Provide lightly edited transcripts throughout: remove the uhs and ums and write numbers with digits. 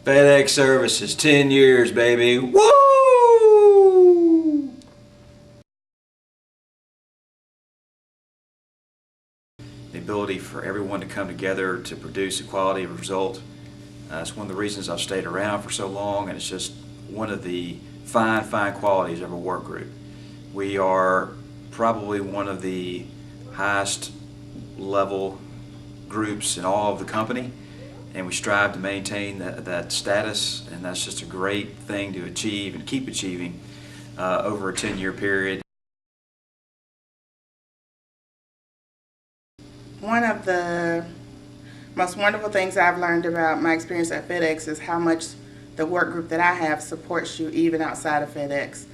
FedEx services, 10 years, baby. Woo! The ability for everyone to come together to produce a quality result. It's one of the reasons I've stayed around for so long, and it's just one of the fine qualities of a work group. We are probably one of the highest level groups in all of the company, and we strive to maintain that status, and that's just a great thing to achieve and keep achieving over a 10-year period. One of the most wonderful things I've learned about my experience at FedEx is how much the work group that I have supports you even outside of FedEx.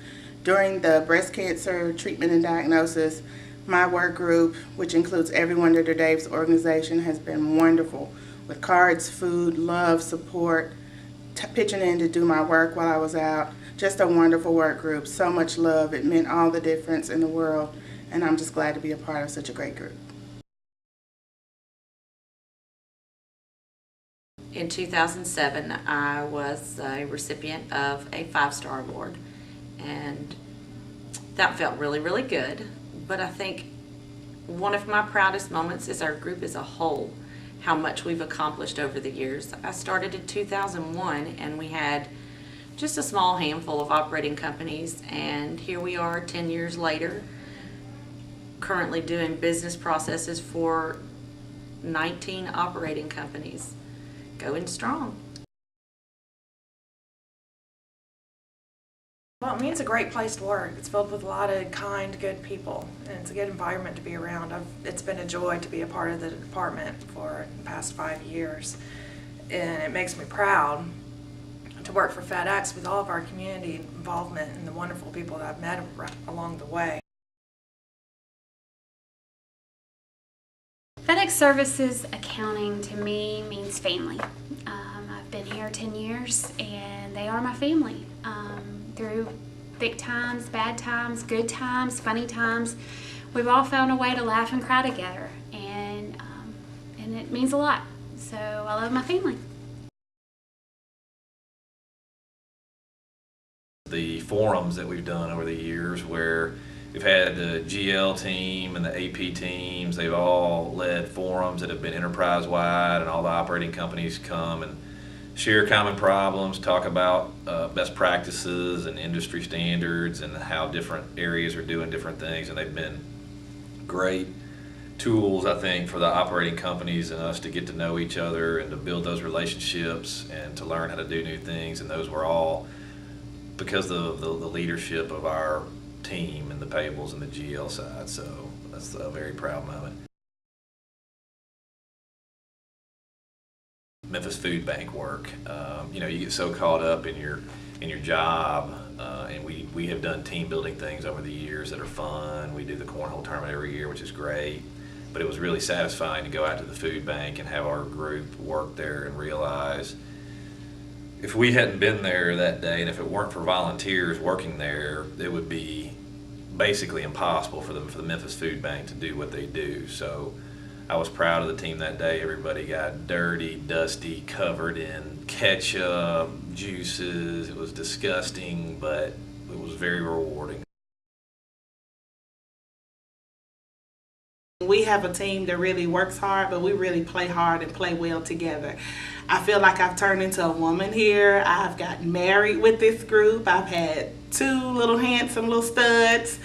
During the breast cancer treatment and diagnosis, my work group, which includes everyone under Dave's organization, has been wonderful with cards, food, love, support, pitching in to do my work while I was out. Just a wonderful work group, so much love. It meant all the difference in the world, and I'm just glad to be a part of such a great group. In 2007, I was a recipient of a 5-star award, and that felt really, really good. But I think one of my proudest moments is our group as a whole, how much we've accomplished over the years. I started in 2001, and we had just a small handful of operating companies, and here we are 10 years later, currently doing business processes for 19 operating companies. Going strong. Well, it means a great place to work. It's filled with a lot of kind, good people, and it's a good environment to be around. It's been a joy to be a part of the department for the past 5 years, and it makes me proud to work for FedEx with all of our community involvement and the wonderful people that I've met along the way. FedEx Services accounting to me means family. I've been here 10 years and they are my family. Through thick times, bad times, good times, funny times, we've all found a way to laugh and cry together, and it means a lot. So I love my family. The forums that we've done over the years, where we've had the GL team and the AP teams, they've all led forums that have been enterprise-wide, and all the operating companies come and share common problems, talk about best practices and industry standards and how different areas are doing different things, and they've been great tools, I think, for the operating companies and us to get to know each other and to build those relationships and to learn how to do new things, and those were all because of the leadership of our team and the payables and the GL side. So that's a very proud moment. Memphis Food Bank work. You know, you get so caught up in your job, and we have done team building things over the years that are fun. We do the cornhole tournament every year, which is great. But it was really satisfying to go out to the food bank and have our group work there and realize if we hadn't been there that day, and if it weren't for volunteers working there, it would be basically impossible for the Memphis Food Bank to do what they do. So I was proud of the team that day. Everybody got dirty, dusty, covered in ketchup, juices. It was disgusting, but it was very rewarding. We have a team that really works hard, but we really play hard and play well together. I feel like I've turned into a woman here. I've gotten married with this group. I've had 2 little handsome little studs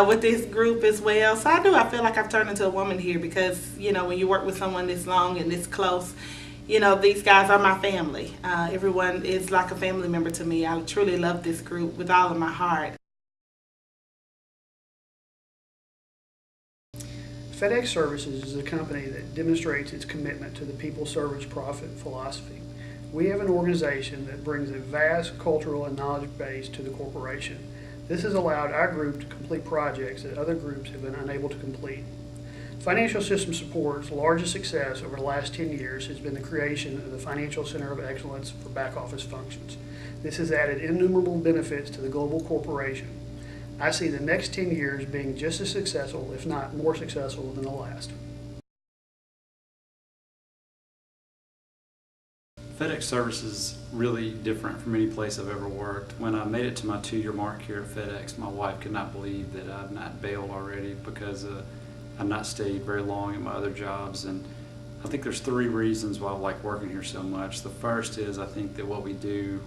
with this group as well. So I feel like I've turned into a woman here because, you know, when you work with someone this long and this close, you know, these guys are my family. Everyone is like a family member to me. I truly love this group with all of my heart. FedEx Services is a company that demonstrates its commitment to the people, service, profit philosophy. We have an organization that brings a vast cultural and knowledge base to the corporation. This has allowed our group to complete projects that other groups have been unable to complete. Financial System Support's largest success over the last 10 years has been the creation of the Financial Center of Excellence for back office functions. This has added innumerable benefits to the global corporation. I see the next 10 years being just as successful, if not more successful, than the last. FedEx service is really different from any place I've ever worked. When I made it to my 2-year mark here at FedEx, my wife could not believe that I'd not bailed already because I'd not stayed very long at my other jobs. And I think there's 3 reasons why I like working here so much. The first is I think that what we do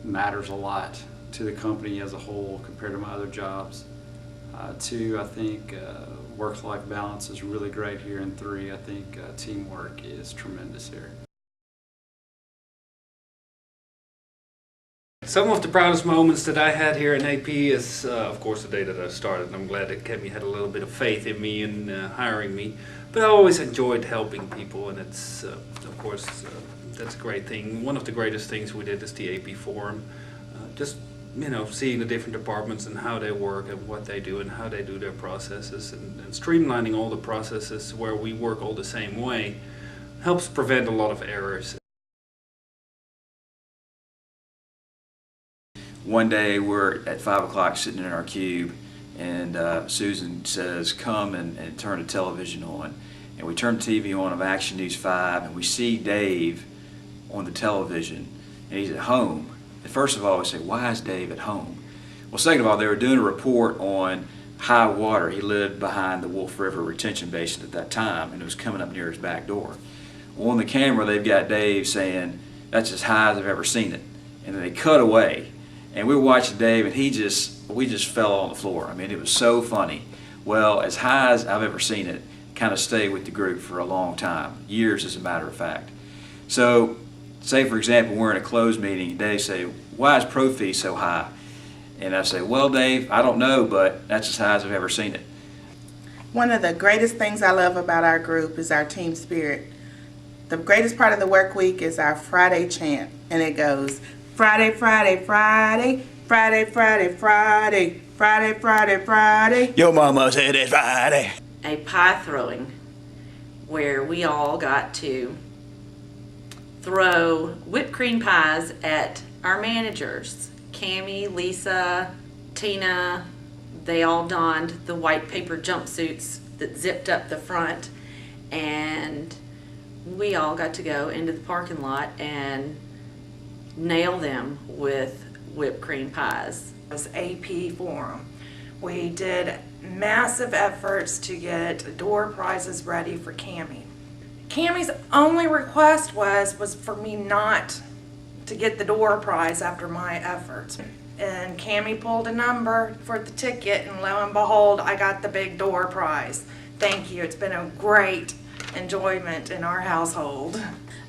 matters a lot to the company as a whole compared to my other jobs. 2, I think work-life balance is really great here. And 3, I think teamwork is tremendous here. Some of the proudest moments that I had here in AP is, of course, the day that I started. I'm glad that Kemi had a little bit of faith in me and hiring me. But I always enjoyed helping people, and it's, of course, that's a great thing. One of the greatest things we did is the AP Forum. Just, you know, seeing the different departments and how they work and what they do and how they do their processes, and streamlining all the processes where we work all the same way helps prevent a lot of errors. One day we're at 5 o'clock sitting in our cube, and Susan says, come and turn the television on. And we turn the TV on of Action News 5, and we see Dave on the television, and he's at home. And first of all, we say, why is Dave at home? Well, second of all, they were doing a report on high water. He lived behind the Wolf River retention basin at that time, and it was coming up near his back door. Well, on the camera, they've got Dave saying, that's as high as I've ever seen it. And then they cut away. And we were watching Dave, and we just fell on the floor. I mean, it was so funny. Well, as high as I've ever seen it, kind of stayed with the group for a long time, years as a matter of fact. So, say for example, we're in a closed meeting, and Dave say, why is pro fee so high? And I say, well, Dave, I don't know, but that's as high as I've ever seen it. One of the greatest things I love about our group is our team spirit. The greatest part of the work week is our Friday chant, and it goes, Friday, Friday, Friday, Friday, Friday, Friday, Friday, Friday, Friday. Your mama said it's Friday. A pie throwing where we all got to throw whipped cream pies at our managers. Cammie, Lisa, Tina, they all donned the white paper jumpsuits that zipped up the front, and we all got to go into the parking lot and nail them with whipped cream pies. It was AP Forum. We did massive efforts to get door prizes ready for Cammie. Cammie's only request was for me not to get the door prize after my efforts. And Cammie pulled a number for the ticket, and lo and behold, I got the big door prize. Thank you. It's been a great enjoyment in our household.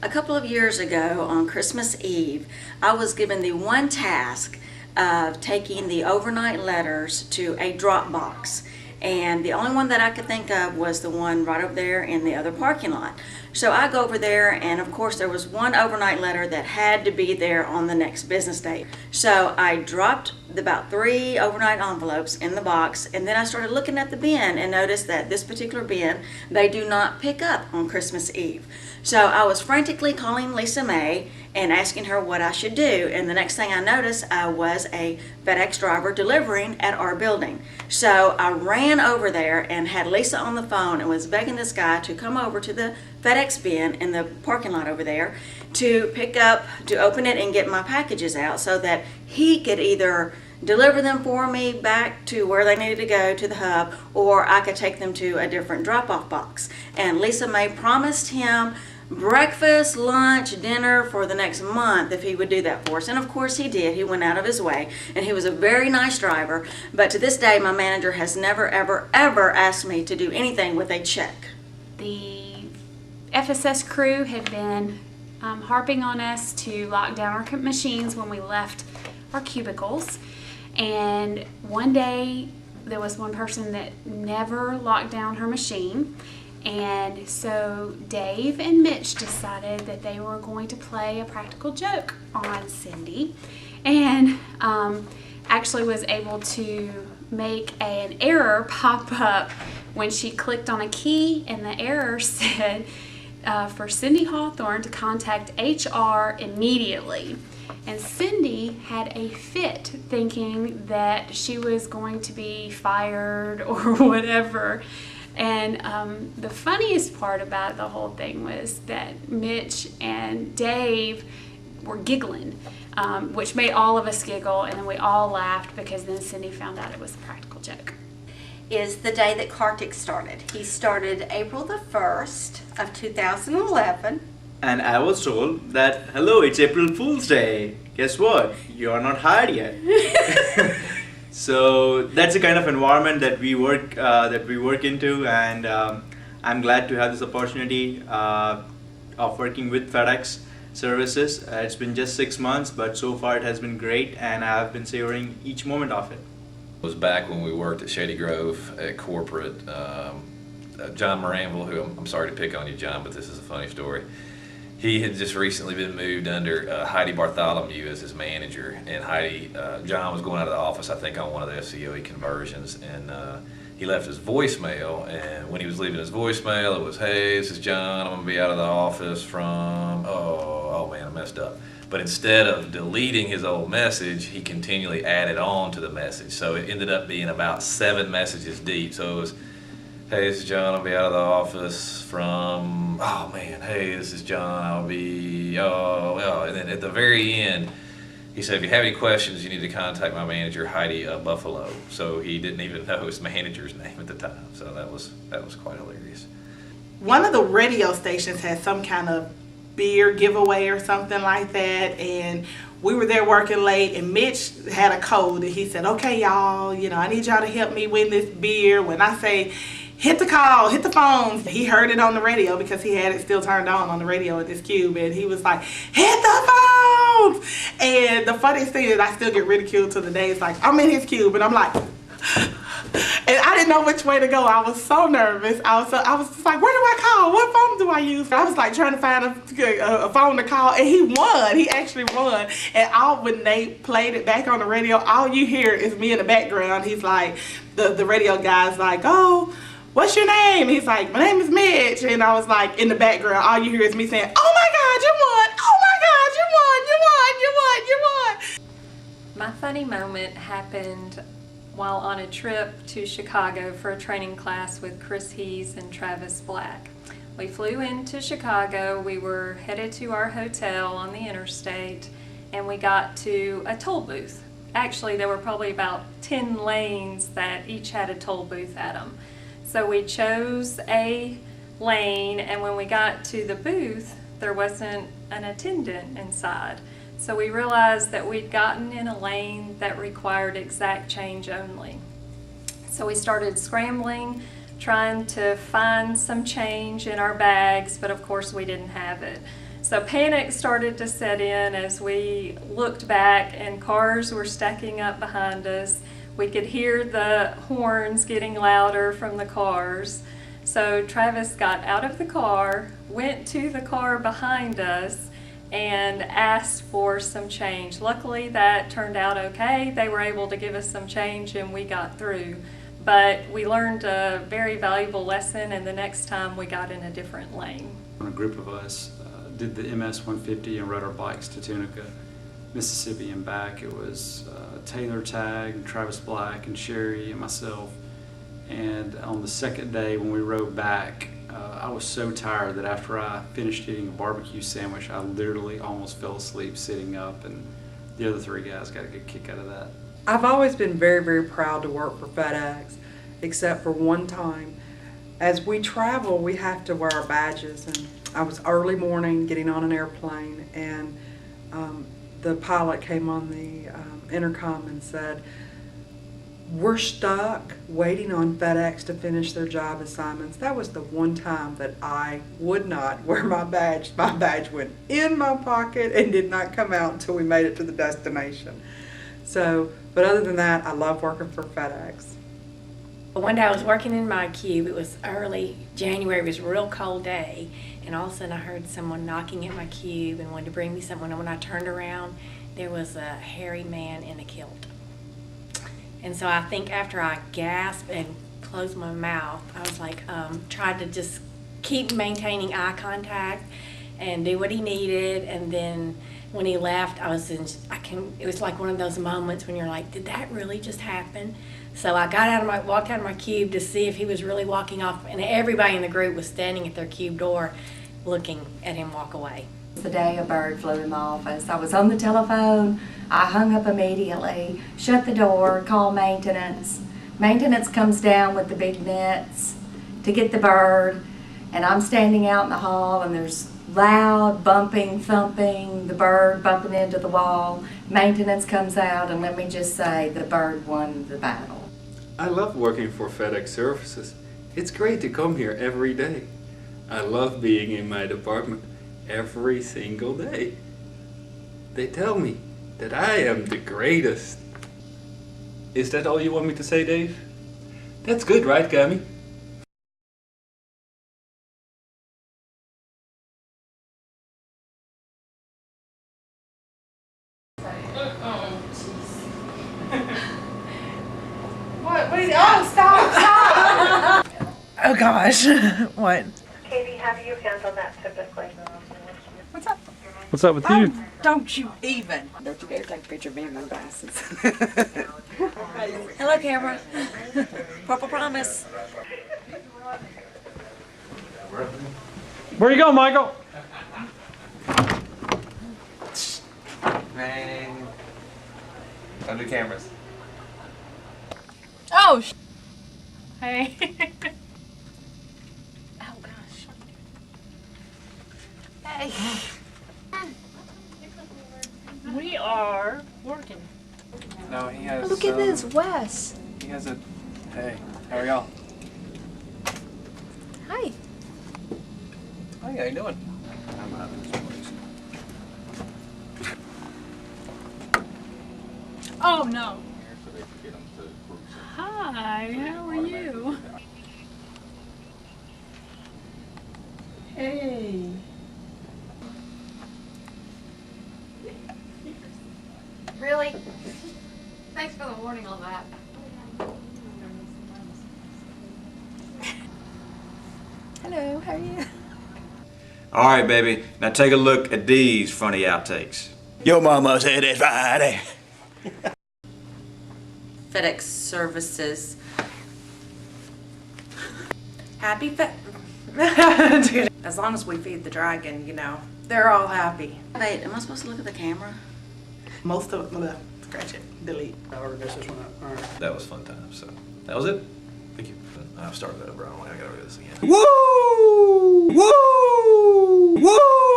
A couple of years ago on Christmas Eve, I was given the one task of taking the overnight letters to a drop box. And the only one that I could think of was the one right over there in the other parking lot. So I go over there, and of course there was one overnight letter that had to be there on the next business day. So I dropped about 3 overnight envelopes in the box, and then I started looking at the bin and noticed that this particular bin, they do not pick up on Christmas Eve. So I was frantically calling Lisa May and asking her what I should do, and the next thing I noticed, I was a FedEx driver delivering at our building. So I ran over there and had Lisa on the phone and was begging this guy to come over to the FedEx bin in the parking lot over there to pick up, to open it and get my packages out so that he could either deliver them for me back to where they needed to go to the hub, or I could take them to a different drop-off box. And Lisa May promised him breakfast, lunch, dinner for the next month if he would do that for us. And of course he did. He went out of his way, and he was a very nice driver. But to this day, my manager has never, ever, ever asked me to do anything with a check. The FSS crew had been harping on us to lock down our machines when we left our cubicles. And one day there was one person that never locked down her machine. And so Dave and Mitch decided that they were going to play a practical joke on Cindy, and actually was able to make an error pop up when she clicked on a key, and the error said for Cindy Hawthorne to contact HR immediately. And Cindy had a fit thinking that she was going to be fired or whatever. And the funniest part about the whole thing was that Mitch and Dave were giggling, which made all of us giggle, and then we all laughed because then Cindy found out it was a practical joke. Is the day that Kartik started. He started April the 1st of 2011. And I was told that, hello, it's April Fool's Day. Guess what? You're not hired yet. So that's the kind of environment that we work into, and I'm glad to have this opportunity of working with FedEx services. It's been just 6 months, but so far it has been great, and I've been savoring each moment of it. It was back when we worked at Shady Grove at corporate. John Moranville, who I'm sorry to pick on you, John, but this is a funny story. He had just recently been moved under Heidi Bartholomew as his manager, and John was going out of the office, I think, on one of the FCOE conversions, and he left his voicemail, and when he was leaving his voicemail, it was, hey, this is John, I'm going to be out of the office from, oh man, I messed up. But instead of deleting his old message, he continually added on to the message, so it ended up being about 7 messages deep. So it was, hey, this is John, I'll be out of the office from, oh man, hey, this is John, I'll be, and then at the very end, he said, if you have any questions, you need to contact my manager, Heidi Buffalo. So he didn't even know his manager's name at the time. So that was quite hilarious. One of the radio stations had some kind of beer giveaway or something like that, and we were there working late, and Mitch had a code, and he said, okay, y'all, I need y'all to help me win this beer. When I say hit the call, hit the phone, he heard it on the radio because he had it still turned on the radio at this cube, and he was like, hit the phones. And the funniest thing is I still get ridiculed to the day. It's like, I'm in his cube, and I'm like, and I didn't know which way to go. I was so nervous. I was just like, where do I call? What phone do I use? I was like trying to find a phone to call, and he won. He actually won. And when they played it back on the radio, all you hear is me in the background. He's like, the radio guy's like, oh, what's your name? He's like, my name is Mitch. And I was like, in the background, all you hear is me saying, oh my God, you won. Oh my God, you won, you won, you won, you won. My funny moment happened while on a trip to Chicago for a training class with Chris Hees and Travis Black. We flew into Chicago, we were headed to our hotel on the interstate, and we got to a toll booth. Actually, there were probably about 10 lanes that each had a toll booth at them. So we chose a lane, and when we got to the booth, there wasn't an attendant inside. So we realized that we'd gotten in a lane that required exact change only. So we started scrambling, trying to find some change in our bags, but of course we didn't have it. So panic started to set in as we looked back, and cars were stacking up behind us. We could hear the horns getting louder from the cars. So Travis got out of the car, went to the car behind us, and asked for some change. Luckily that turned out okay. They were able to give us some change and we got through. But we learned a very valuable lesson, and the next time we got in a different lane. A group of us did the MS 150 and rode our bikes to Tunica, Mississippi and back. It was Taylor Tagg, Travis Black, and Sherry and myself. And on the second day when we rode back, I was so tired that after I finished eating a barbecue sandwich, I literally almost fell asleep sitting up, and the other 3 guys got a good kick out of that. I've always been very, very proud to work for FedEx, except for one time. As we travel, we have to wear our badges, and I was early morning getting on an airplane, and the pilot came on the intercom and said, we're stuck waiting on FedEx to finish their job assignments. That was the one time that I would not wear my badge. My badge went in my pocket and did not come out until we made it to the destination. So, but other than that, I love working for FedEx. One day I was working in my cube. It was early January. It was a real cold day. And all of a sudden I heard someone knocking at my cube and wanted to bring me something. And when I turned around, there was a hairy man in a kilt. And so I think after I gasped and closed my mouth, I was like, tried to just keep maintaining eye contact and do what he needed. And then when he left, it was like one of those moments when you're like, did that really just happen? So I walked out of my cube to see if he was really walking off, and everybody in the group was standing at their cube door looking at him walk away. The day a bird flew in my office, I was on the telephone, I hung up immediately, shut the door, called maintenance. Maintenance comes down with the big nets to get the bird, and I'm standing out in the hall, and there's loud bumping, thumping, the bird bumping into the wall. Maintenance comes out, and let me just say, the bird won the battle. I love working for FedEx Services. It's great to come here every day. I love being in my department every single day. They tell me that I am the greatest. Is that all you want me to say, Dave? That's good, right, Gabby? Oh, stop! Oh gosh, what? Katie, how do you handle that typically? What's up? What's up with you? Don't you even. Don't you dare take a picture of me in my glasses. Hello, camera. Purple promise. Where you going, Michael? Man. Don't do cameras. Oh, Hey. oh gosh. Hey. We are working. No, he has. Look at this, Wes. He has a. Hey, how are y'all? Hi. Hi, how you doing? I'm out of this place. Oh no. Hi, how are you? Hey. Really? Thanks for the warning on that. Hello, how are you? All right, baby. Now take a look at these funny outtakes. Your mama said it's Friday. FedEx Services. Happy As long as we feed the dragon, you know, they're all happy. Wait, am I supposed to look at the camera? Most of them, scratch it, delete. Or this is one up. All right. That was fun time. So that was it. Thank you. I've started over. I gotta do this again. Woo! Woo! Woo!